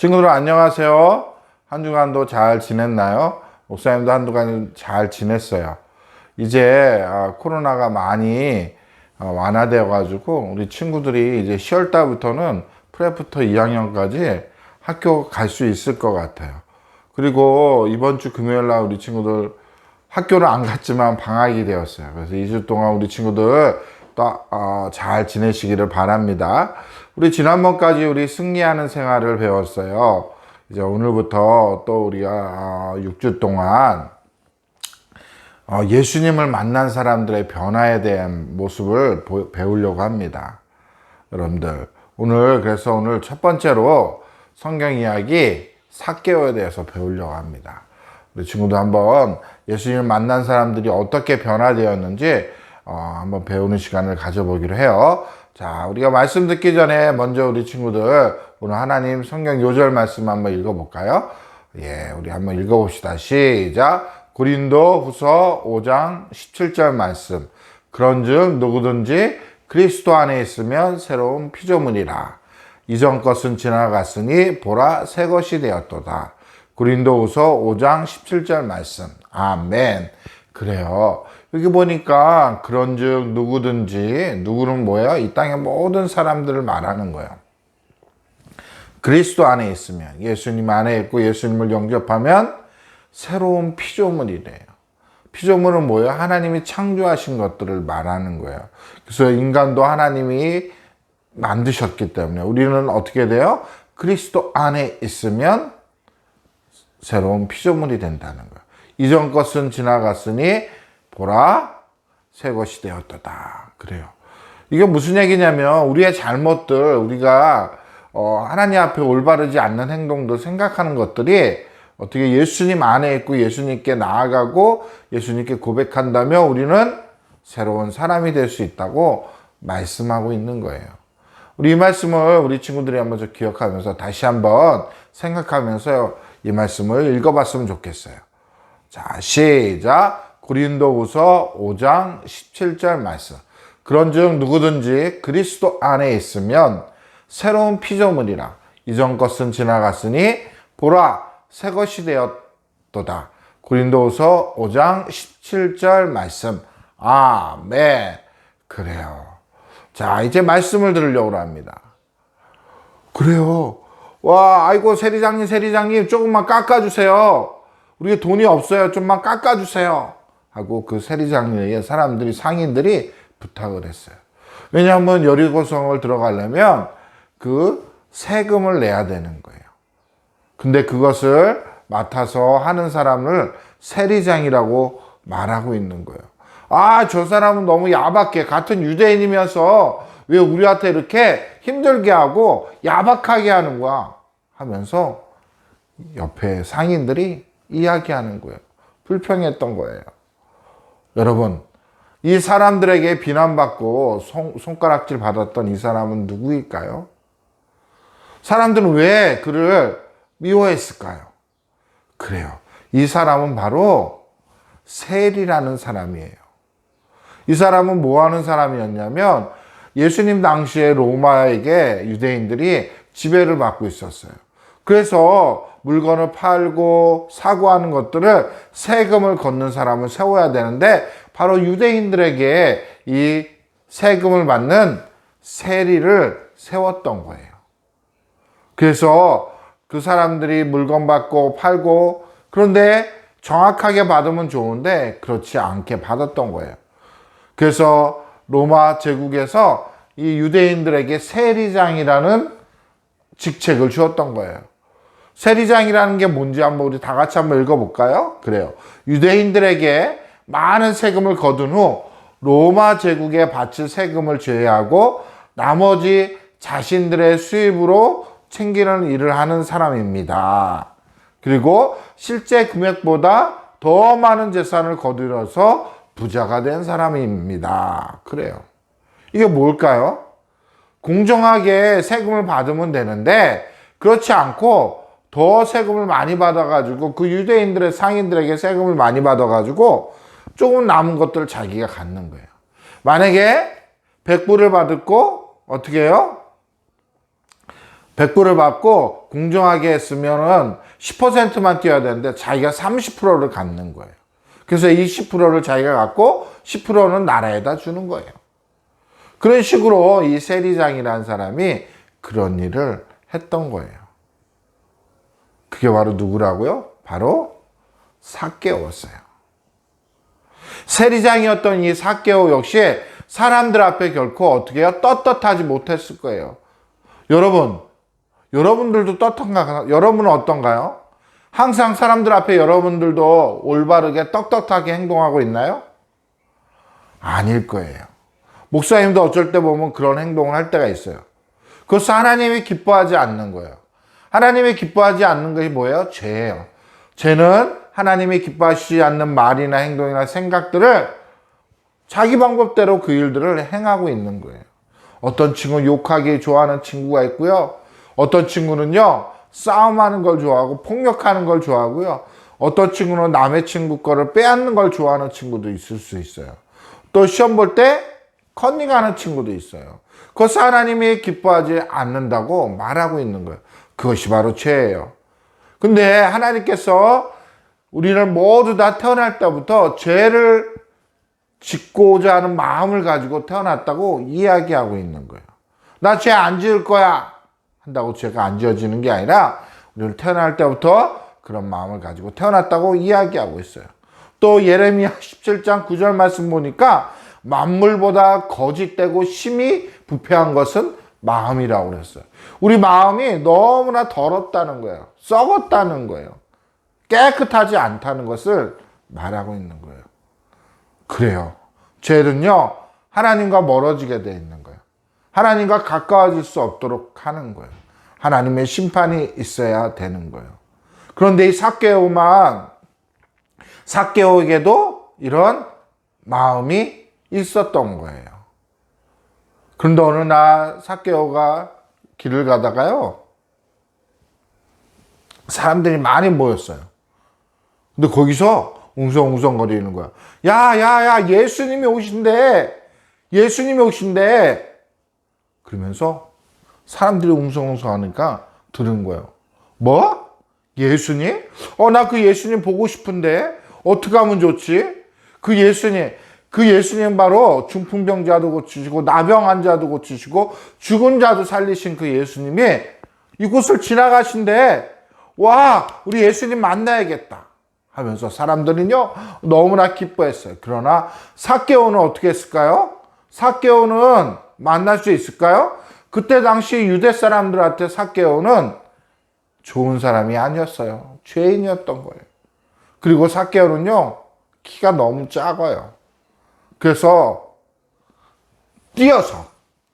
친구들 안녕하세요. 한 주간도 잘 지냈나요? 목사님도 한 주간 잘 지냈어요. 이제 코로나가 많이 완화되어 가지고 우리 친구들이 이제 10월 달부터는 프레부터 2학년까지 학교 갈 수 있을 것 같아요. 그리고 이번 주 금요일 날 우리 친구들 학교를 안 갔지만 방학이 되었어요. 그래서 2주 동안 우리 친구들 또 잘 지내시기를 바랍니다. 우리 지난번까지 우리 승리하는 생활을 배웠어요. 이제 오늘부터 또 우리가 6주 동안 예수님을 만난 사람들의 변화에 대한 모습을 배우려고 합니다. 여러분들 그래서 오늘 첫 번째로 성경 이야기 삭개오에 대해서 배우려고 합니다. 우리 친구도 한번 예수님을 만난 사람들이 어떻게 변화되었는지 한번 배우는 시간을 가져보기로 해요. 자, 우리가 말씀 듣기 전에 먼저 우리 친구들 오늘 하나님 성경 요절 말씀 한번 읽어볼까요? 예, 우리 한번 읽어봅시다. 시작. 고린도 후서 5장 17절 말씀. 그런즉 누구든지 그리스도 안에 있으면 새로운 피조물이라. 이전 것은 지나갔으니 보라 새 것이 되었도다. 고린도 후서 5장 17절 말씀. 아멘. 그래요. 여기 보니까 그런즉 누구든지, 누구는 뭐야? 이 땅의 모든 사람들을 말하는 거예요. 그리스도 안에 있으면, 예수님 안에 있고 예수님을 영접하면 새로운 피조물이래요. 피조물은 뭐예요? 하나님이 창조하신 것들을 말하는 거예요. 그래서 인간도 하나님이 만드셨기 때문에 우리는 어떻게 돼요? 그리스도 안에 있으면 새로운 피조물이 된다는 거예요. 이전 것은 지나갔으니 보라 새 것이 되었도다. 그래요. 이게 무슨 얘기냐면 우리의 잘못들, 우리가 하나님 앞에 올바르지 않는 행동들, 생각하는 것들이 어떻게 예수님 안에 있고 예수님께 나아가고 예수님께 고백한다면 우리는 새로운 사람이 될 수 있다고 말씀하고 있는 거예요. 우리 이 말씀을 우리 친구들이 한번 기억하면서 다시 한번 생각하면서 이 말씀을 읽어봤으면 좋겠어요. 자, 시작. 고린도후서 5장 17절 말씀. 그런즉 누구든지 그리스도 안에 있으면 새로운 피조물이라. 이전 것은 지나갔으니 보라 새 것이 되었도다. 고린도후서 5장 17절 말씀. 아멘. 그래요. 자, 이제 말씀을 들으려고 합니다. 그래요. 와, 아이고 세리장님 조금만 깎아주세요. 우리가 돈이 없어요. 좀만 깎아주세요. 하고 그 세리장님에게 사람들이, 상인들이 부탁을 했어요. 왜냐하면 여리고성을 들어가려면 그 세금을 내야 되는 거예요. 근데 그것을 맡아서 하는 사람을 세리장이라고 말하고 있는 거예요. 아, 저 사람은 너무 야박해. 같은 유대인이면서 왜 우리한테 이렇게 힘들게 하고 야박하게 하는 거야? 하면서 옆에 상인들이 이야기하는 거예요. 불평했던 거예요. 여러분, 이 사람들에게 비난받고 손가락질 받았던 이 사람은 누구일까요? 사람들은 왜 그를 미워했을까요? 그래요. 이 사람은 바로 세리라는 사람이에요. 이 사람은 뭐 하는 사람이었냐면 예수님 당시에 로마에게 유대인들이 지배를 받고 있었어요. 그래서 물건을 팔고 사고하는 것들을 세금을 걷는 사람을 세워야 되는데 바로 유대인들에게 이 세금을 받는 세리를 세웠던 거예요. 그래서 그 사람들이 물건 받고 팔고, 그런데 정확하게 받으면 좋은데 그렇지 않게 받았던 거예요. 그래서 로마 제국에서 이 유대인들에게 세리장이라는 직책을 주었던 거예요. 세리장이라는 게 뭔지 한번 우리 다 같이 한번 읽어볼까요? 그래요. 유대인들에게 많은 세금을 거둔 후 로마 제국에 바칠 세금을 제외하고 나머지 자신들의 수입으로 챙기는 일을 하는 사람입니다. 그리고 실제 금액보다 더 많은 재산을 거두어서 부자가 된 사람입니다. 그래요. 이게 뭘까요? 공정하게 세금을 받으면 되는데 그렇지 않고 더 세금을 많이 받아가지고 그 유대인들의 상인들에게 세금을 많이 받아가지고 조금 남은 것들을 자기가 갖는 거예요. 만약에 100불을 받았고 어떻게 해요? 100불을 받고 공정하게 했으면은 10%만 띄어야 되는데 자기가 30%를 갖는 거예요. 그래서 이 10%를 자기가 갖고 10%는 나라에다 주는 거예요. 그런 식으로 이 세리장이라는 사람이 그런 일을 했던 거예요. 그게 바로 누구라고요? 바로 삭개오였어요. 세리장이었던 이 삭개오 역시 사람들 앞에 결코 어떻게 해요? 떳떳하지 못했을 거예요. 여러분들도 떳떳한가? 여러분은 어떤가요? 항상 사람들 앞에 여러분들도 올바르게 떳떳하게 행동하고 있나요? 아닐 거예요. 목사님도 어쩔 때 보면 그런 행동을 할 때가 있어요. 그것도 하나님이 기뻐하지 않는 거예요. 하나님이 기뻐하지 않는 것이 뭐예요? 죄예요. 죄는 하나님이 기뻐하시지 않는 말이나 행동이나 생각들을 자기 방법대로 그 일들을 행하고 있는 거예요. 어떤 친구는 욕하기 좋아하는 친구가 있고요. 어떤 친구는요, 싸움하는 걸 좋아하고 폭력하는 걸 좋아하고요. 어떤 친구는 남의 친구 거를 빼앗는 걸 좋아하는 친구도 있을 수 있어요. 또 시험 볼 때 컨닝하는 친구도 있어요. 그것을 하나님이 기뻐하지 않는다고 말하고 있는 거예요. 그것이 바로 죄예요. 근데 하나님께서 우리를 모두 다 태어날 때부터 죄를 짓고자 하는 마음을 가지고 태어났다고 이야기하고 있는 거예요. 나 죄 안 지을 거야 한다고 죄가 안 지어지는 게 아니라 우리를 태어날 때부터 그런 마음을 가지고 태어났다고 이야기하고 있어요. 또 예레미야 17장 9절 말씀 보니까 만물보다 거짓되고 심히 부패한 것은 마음이라고 그랬어요. 우리 마음이 너무나 더럽다는 거예요. 썩었다는 거예요. 깨끗하지 않다는 것을 말하고 있는 거예요. 그래요. 죄는요, 하나님과 멀어지게 되어 있는 거예요. 하나님과 가까워질 수 없도록 하는 거예요. 하나님의 심판이 있어야 되는 거예요. 그런데 이 삭개오에게도 이런 마음이 있었던 거예요. 그런데 어느 날 삭개오가 길을 가다가요, 사람들이 많이 모였어요. 근데 거기서 웅성웅성거리는 거야. 야, 예수님이 오신대. 그러면서 사람들이 웅성웅성 하니까 들은 거예요. 뭐? 예수님? 나 그 예수님 보고 싶은데 어떻게 하면 좋지? 그 예수님 바로 중풍병자도 고치시고 나병 환자도 고치시고 죽은 자도 살리신 그 예수님이 이곳을 지나가신대. 와, 우리 예수님 만나야겠다 하면서 사람들은요 너무나 기뻐했어요. 그러나 삭개오는 어떻게 했을까요? 삭개오는 만날 수 있을까요? 그때 당시 유대 사람들한테 삭개오는 좋은 사람이 아니었어요. 죄인이었던 거예요. 그리고 삭개오는요 키가 너무 작아요. 그래서 뛰어서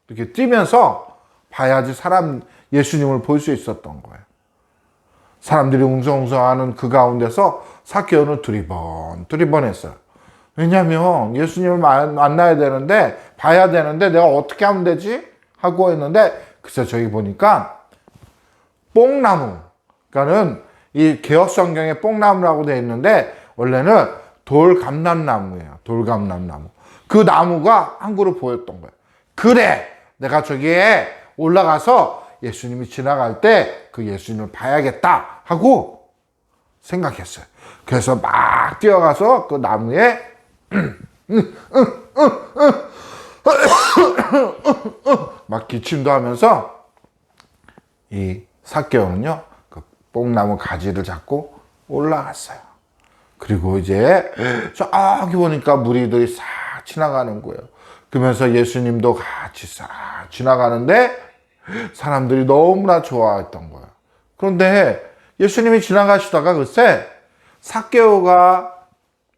이렇게 뛰면서 봐야지 예수님을 볼 수 있었던 거예요. 사람들이 웅성웅성하는 그 가운데서 삭개오는 두리번 했어요. 왜냐하면 예수님을 만나야 되는데 봐야 되는데 내가 어떻게 하면 되지? 하고 했는데 글쎄 저기 보니까 뽕나무, 그러니까는 이 개혁성경에 뽕나무라고 되어 있는데 원래는 돌감람나무예요. 돌감람나무. 그 나무가 한 그루 보였던 거예요. 그래, 내가 저기에 올라가서 예수님이 지나갈 때 그 예수님을 봐야겠다 하고 생각했어요. 그래서 막 뛰어가서 그 나무에 막 기침도 하면서 이 삭개오는요 그 뽕나무 가지를 잡고 올라갔어요. 그리고 이제 저기 보니까 무리들이 싹 지나가는 거예요. 그러면서 예수님도 같이 싹 지나가는데 사람들이 너무나 좋아했던 거예요. 그런데 예수님이 지나가시다가 글쎄 삭개오가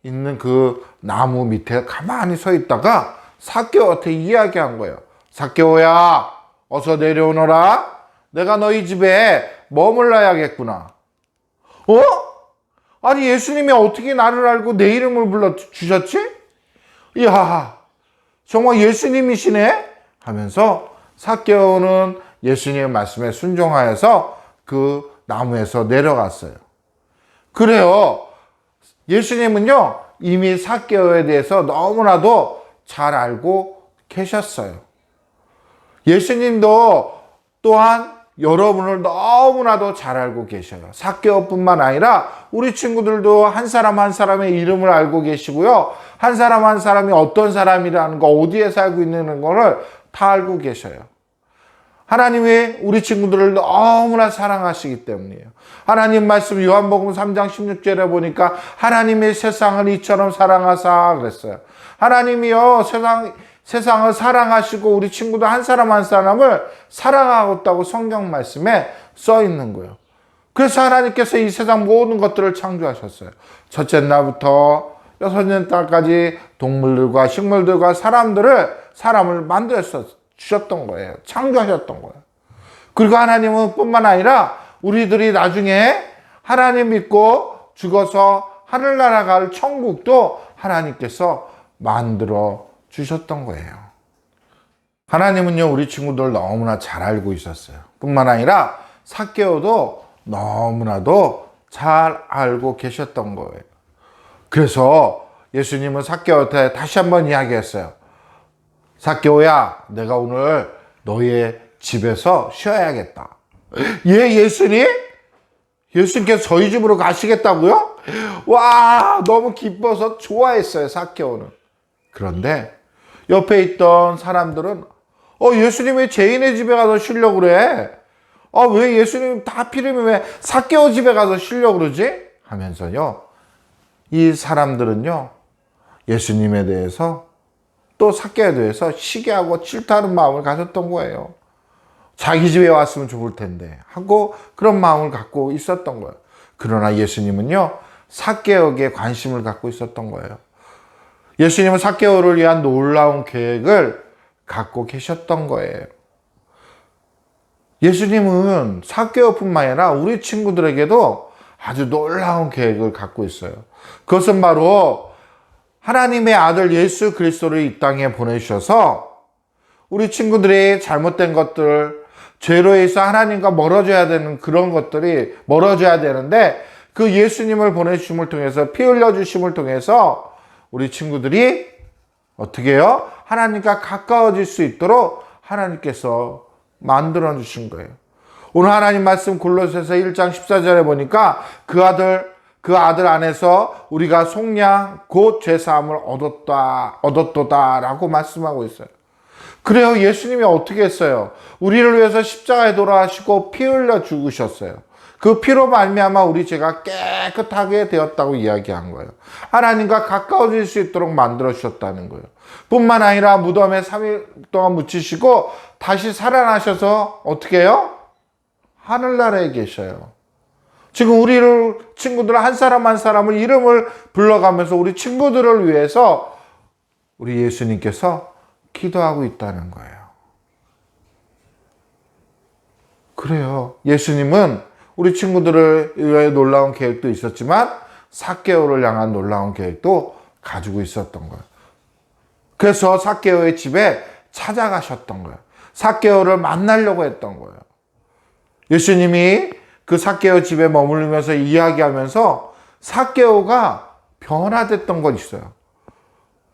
있는 그 나무 밑에 가만히 서 있다가 삭개오한테 이야기한 거예요. 삭개오야, 어서 내려오너라. 내가 너희 집에 머물러야겠구나. 아니 예수님이 어떻게 나를 알고 내 이름을 불러주셨지? 이야, 정말 예수님이시네? 하면서 삭개오는 예수님의 말씀에 순종하여서 그 나무에서 내려갔어요. 그래요. 예수님은요 이미 삭개오에 대해서 너무나도 잘 알고 계셨어요. 예수님도 또한 여러분을 너무나도 잘 알고 계셔요. 삭개오뿐만 아니라 우리 친구들도 한 사람 한 사람의 이름을 알고 계시고요. 한 사람 한 사람이 어떤 사람이라는 거, 어디에 살고 있는 거를 다 알고 계셔요. 하나님이 우리 친구들을 너무나 사랑하시기 때문이에요. 하나님 말씀 요한복음 3장 16절에 보니까 하나님의 세상을 이처럼 사랑하사 그랬어요. 하나님이요 세상을 사랑하시고 우리 친구들 한 사람 한 사람을 사랑하고 있다고 성경 말씀에 써 있는 거예요. 그래서 하나님께서 이 세상 모든 것들을 창조하셨어요. 첫째 날부터 여섯째 날까지 동물들과 식물들과 사람을 만들어 주셨던 거예요. 창조하셨던 거예요. 그리고 하나님은 뿐만 아니라 우리들이 나중에 하나님 믿고 죽어서 하늘나라 갈 천국도 하나님께서 만들어 주셨던 거예요. 하나님은요, 우리 친구들 너무나 잘 알고 있었어요. 뿐만 아니라 삭개오도 너무나도 잘 알고 계셨던 거예요. 그래서 예수님은 삭개오한테 다시 한번 이야기했어요. 삭개오야, 내가 오늘 너의 집에서 쉬어야겠다. 예수님? 예수님께서 저희 집으로 가시겠다고요? 와, 너무 기뻐서 좋아했어요, 삭개오는. 그런데 옆에 있던 사람들은 예수님 왜 죄인의 집에 가서 쉬려고 그래? 왜 예수님 다 필요면 왜 삭개오 집에 가서 쉬려고 그러지? 하면서요, 이 사람들은요, 예수님에 대해서 또 삭개오에 대해서 시기하고 질투하는 마음을 가졌던 거예요. 자기 집에 왔으면 좋을 텐데 하고 그런 마음을 갖고 있었던 거예요. 그러나 예수님은요, 삭개오에게 관심을 갖고 있었던 거예요. 예수님은 삭개오를 위한 놀라운 계획을 갖고 계셨던 거예요. 예수님은 삭개오뿐만 아니라 우리 친구들에게도 아주 놀라운 계획을 갖고 있어요. 그것은 바로 하나님의 아들 예수 그리스도를 이 땅에 보내주셔서 우리 친구들의 잘못된 것들, 죄로 해서 하나님과 멀어져야 되는 그런 것들이 멀어져야 되는데 그 예수님을 보내주심을 통해서 피 흘려주심을 통해서 우리 친구들이 어떻게 해요? 하나님과 가까워질 수 있도록 하나님께서 만들어 주신 거예요. 오늘 하나님 말씀 골로새서 1장 14절에 보니까 그 아들 안에서 우리가 속량 곧 죄사함을 얻었도다라고 말씀하고 있어요. 그래요. 예수님이 어떻게 했어요? 우리를 위해서 십자가에 돌아가시고 피 흘려 죽으셨어요. 그 피로 말미암아 우리 죄가 깨끗하게 되었다고 이야기한 거예요. 하나님과 가까워질 수 있도록 만들어 주셨다는 거예요. 뿐만 아니라 무덤에 3일 동안 묻히시고 다시 살아나셔서 어떻게 해요? 하늘나라에 계셔요. 지금 우리를 친구들 한 사람 한 사람을 이름을 불러가면서 우리 친구들을 위해서 우리 예수님께서 기도하고 있다는 거예요. 그래요. 예수님은 우리 친구들을 위해 놀라운 계획도 있었지만 삭개오를 향한 놀라운 계획도 가지고 있었던 거예요. 그래서 삭개오의 집에 찾아가셨던 거예요. 삭개오를 만나려고 했던 거예요. 예수님이 그 삭개오 집에 머물면서 이야기하면서 삭개오가 변화됐던 건 있어요.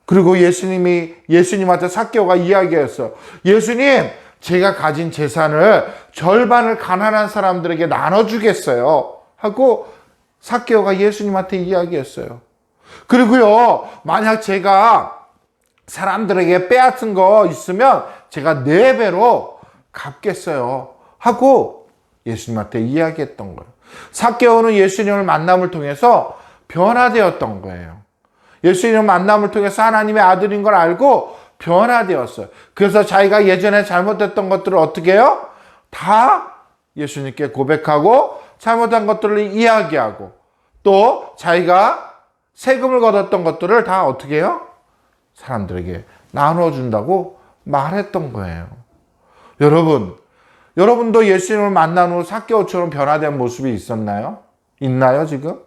그리고 예수님한테 삭개오가 이야기했어요. 예수님, 제가 가진 재산을 절반을 가난한 사람들에게 나눠주겠어요. 하고 삭개오가 예수님한테 이야기했어요. 그리고요, 만약 제가 사람들에게 빼앗은 거 있으면 제가 4배로 갚겠어요. 하고 예수님한테 이야기했던 거예요. 삭개오는 예수님을 만남을 통해서 변화되었던 거예요. 예수님 만남을 통해서 하나님의 아들인 걸 알고 변화되었어요. 그래서 자기가 예전에 잘못했던 것들을 어떻게 해요? 다 예수님께 고백하고 잘못한 것들을 이야기하고 또 자기가 세금을 걷었던 것들을 다 어떻게 해요? 사람들에게 나눠준다고 말했던 거예요. 여러분도 예수님을 만난 후 삭개오처럼 변화된 모습이 있었나요? 있나요, 지금?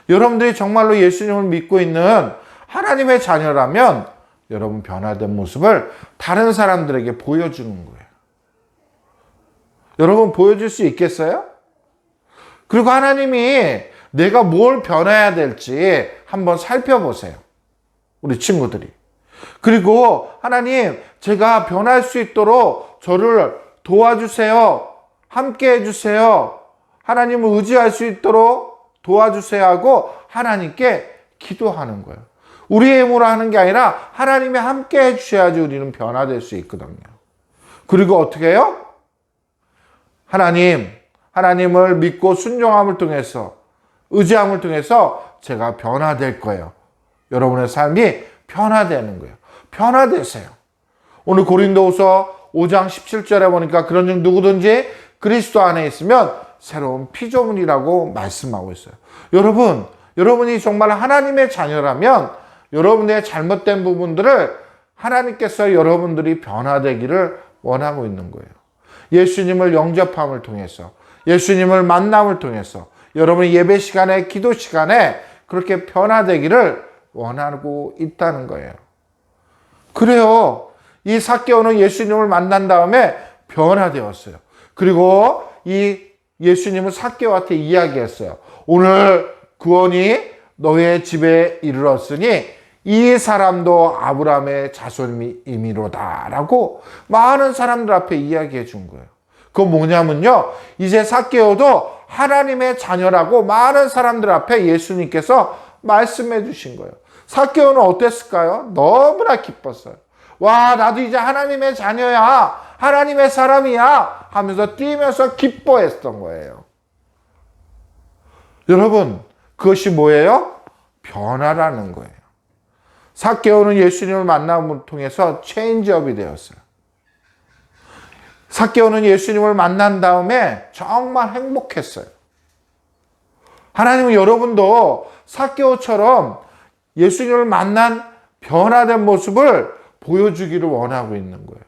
여러분들이 정말로 예수님을 믿고 있는 하나님의 자녀라면 여러분 변화된 모습을 다른 사람들에게 보여주는 거예요. 여러분 보여줄 수 있겠어요? 그리고 하나님이 내가 뭘 변해야 될지 한번 살펴보세요. 우리 친구들이. 그리고 하나님, 제가 변할 수 있도록 저를 도와주세요 함께 해주세요. 하나님을 의지할 수 있도록 도와주세요 하고 하나님께 기도하는 거예요. 우리의 힘으로 하는 게 아니라 하나님이 함께 해주셔야지 우리는 변화될 수 있거든요. 그리고 어떻게 해요? 하나님을 믿고 순종함을 통해서, 의지함을 통해서 제가 변화될 거예요. 여러분의 삶이 변화되는 거예요. 변화되세요. 오늘 고린도후서 5장 17절에 보니까 그런즉 누구든지 그리스도 안에 있으면 새로운 피조물이라고 말씀하고 있어요. 여러분이 정말 하나님의 자녀라면 여러분의 잘못된 부분들을 하나님께서 여러분들이 변화되기를 원하고 있는 거예요. 예수님을 영접함을 통해서, 예수님을 만남을 통해서 여러분의 예배 시간에, 기도 시간에 그렇게 변화되기를 원하고 있다는 거예요. 그래요. 이 삭개오는 예수님을 만난 다음에 변화되었어요. 그리고 이 예수님은 삭개오한테 이야기했어요. 오늘 구원이 너의 집에 이르렀으니 이 사람도 아브라함의 자손이미로다 라고 많은 사람들 앞에 이야기해 준 거예요. 그건 뭐냐면요, 이제 삭개오도 하나님의 자녀라고 많은 사람들 앞에 예수님께서 말씀해 주신 거예요. 삭개오는 어땠을까요? 너무나 기뻤어요. 와, 나도 이제 하나님의 자녀야, 하나님의 사람이야 하면서 뛰면서 기뻐했던 거예요. 여러분, 그것이 뭐예요? 변화라는 거예요. 삭개오는 예수님을 만남을 통해서 체인지업이 되었어요. 삭개오는 예수님을 만난 다음에 정말 행복했어요. 하나님은 여러분도 삭개오처럼 예수님을 만난 변화된 모습을 보여주기를 원하고 있는 거예요.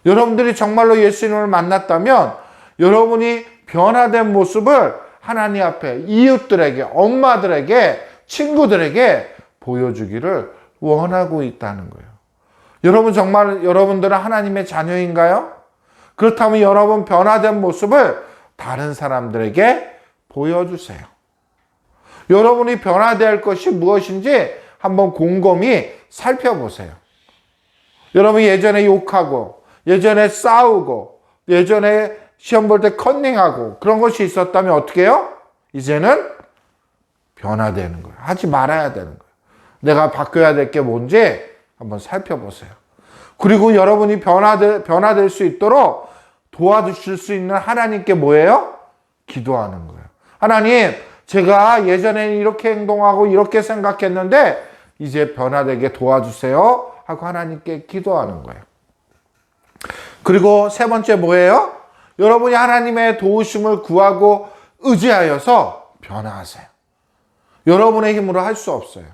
여러분들이 정말로 예수님을 만났다면 여러분이 변화된 모습을 하나님 앞에 이웃들에게, 엄마들에게, 친구들에게 보여주기를 원하고 있다는 거예요. 여러분, 정말 여러분들은 하나님의 자녀인가요? 그렇다면 여러분 변화된 모습을 다른 사람들에게 보여주세요. 여러분이 변화될 것이 무엇인지 한번 곰곰이 살펴보세요. 여러분이 예전에 욕하고, 예전에 싸우고, 예전에 시험 볼 때 컨닝하고 그런 것이 있었다면 어떻게 해요? 이제는 변화되는 거예요. 하지 말아야 되는 거예요. 내가 바뀌어야 될 게 뭔지 한번 살펴보세요. 그리고 여러분이 변화될 수 있도록 도와주실 수 있는 하나님께 뭐예요? 기도하는 거예요. 하나님, 제가 예전에는 이렇게 행동하고 이렇게 생각했는데 이제 변화되게 도와주세요 하고 하나님께 기도하는 거예요. 그리고 세 번째 뭐예요? 여러분이 하나님의 도우심을 구하고 의지하여서 변화하세요. 여러분의 힘으로 할 수 없어요.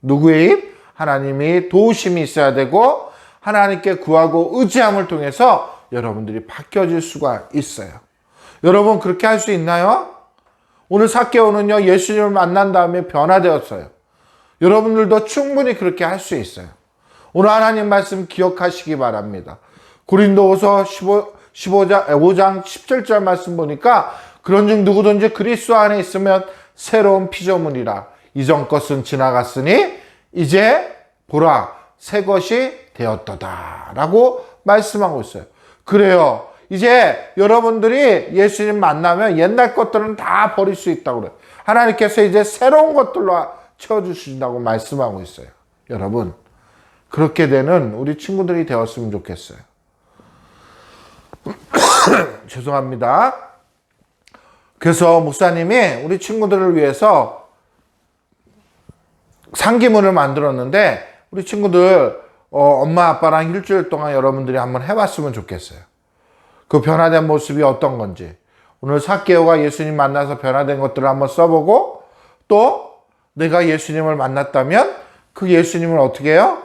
누구의 힘? 하나님이 도우심이 있어야 되고 하나님께 구하고 의지함을 통해서 여러분들이 바뀌어질 수가 있어요. 여러분 그렇게 할 수 있나요? 오늘 삭개오는요, 예수님을 만난 다음에 변화되었어요. 여러분들도 충분히 그렇게 할 수 있어요. 오늘 하나님 말씀 기억하시기 바랍니다. 고린도후서 5장 17절 말씀 보니까 그런즉 누구든지 그리스도 안에 있으면 새로운 피조물이라. 이전 것은 지나갔으니 이제 보라 새 것이 되었도다 라고 말씀하고 있어요. 그래요. 이제 여러분들이 예수님 만나면 옛날 것들은 다 버릴 수 있다고 그래요. 하나님께서 이제 새로운 것들로 채워주신다고 말씀하고 있어요. 여러분, 그렇게 되는 우리 친구들이 되었으면 좋겠어요. 죄송합니다. 그래서 목사님이 우리 친구들을 위해서 상기문을 만들었는데 우리 친구들 엄마 아빠랑 일주일 동안 여러분들이 한번 해봤으면 좋겠어요. 그 변화된 모습이 어떤 건지, 오늘 삭개오가 예수님 만나서 변화된 것들을 한번 써보고, 또 내가 예수님을 만났다면 그 예수님을 어떻게 해요?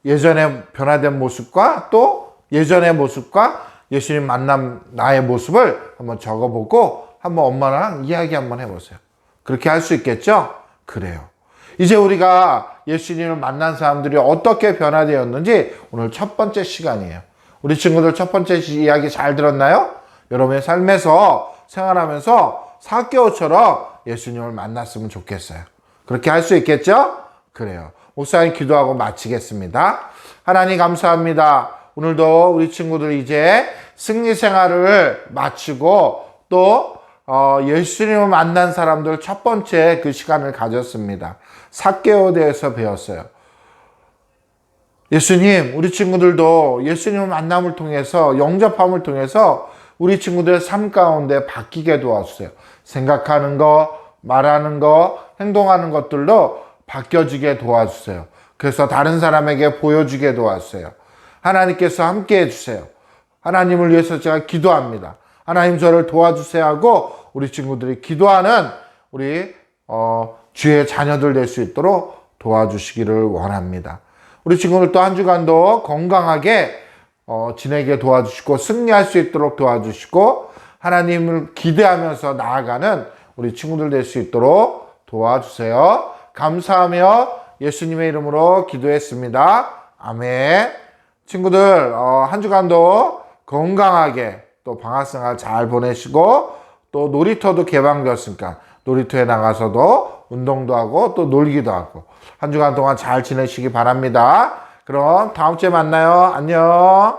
예전에 변화된 모습과 또 예전의 모습과 예수님 만남 나의 모습을 한번 적어보고 한번 엄마랑 이야기 한번 해보세요. 그렇게 할 수 있겠죠? 그래요. 이제 우리가 예수님을 만난 사람들이 어떻게 변화되었는지 오늘 첫 번째 시간이에요. 우리 친구들 첫 번째 이야기 잘 들었나요? 여러분의 삶에서 생활하면서 삭개오처럼 예수님을 만났으면 좋겠어요. 그렇게 할 수 있겠죠? 그래요. 목사님 기도하고 마치겠습니다. 하나님 감사합니다. 오늘도 우리 친구들 이제 승리 생활을 마치고 또 예수님을 만난 사람들 첫 번째 그 시간을 가졌습니다. 삭개오에 대해서 배웠어요. 예수님, 우리 친구들도 예수님을 만남을 통해서 영접함을 통해서 우리 친구들의 삶 가운데 바뀌게 도와주세요. 생각하는 거, 말하는 거, 행동하는 것들도 바뀌어지게 도와주세요. 그래서 다른 사람에게 보여주게 도와주세요. 하나님께서 함께 해주세요. 하나님을 위해서 제가 기도합니다. 하나님 저를 도와주세요 하고 우리 친구들이 기도하는 우리 주의 자녀들 될 수 있도록 도와주시기를 원합니다. 우리 친구들 또 한 주간도 건강하게 지내게 도와주시고 승리할 수 있도록 도와주시고 하나님을 기대하면서 나아가는 우리 친구들 될 수 있도록 도와주세요. 감사하며 예수님의 이름으로 기도했습니다. 아멘. 친구들 한 주간도 건강하게 또 방학생활 잘 보내시고 또 놀이터도 개방되었으니까 놀이터에 나가서도 운동도 하고 또 놀기도 하고 한 주간 동안 잘 지내시기 바랍니다. 그럼 다음 주에 만나요. 안녕.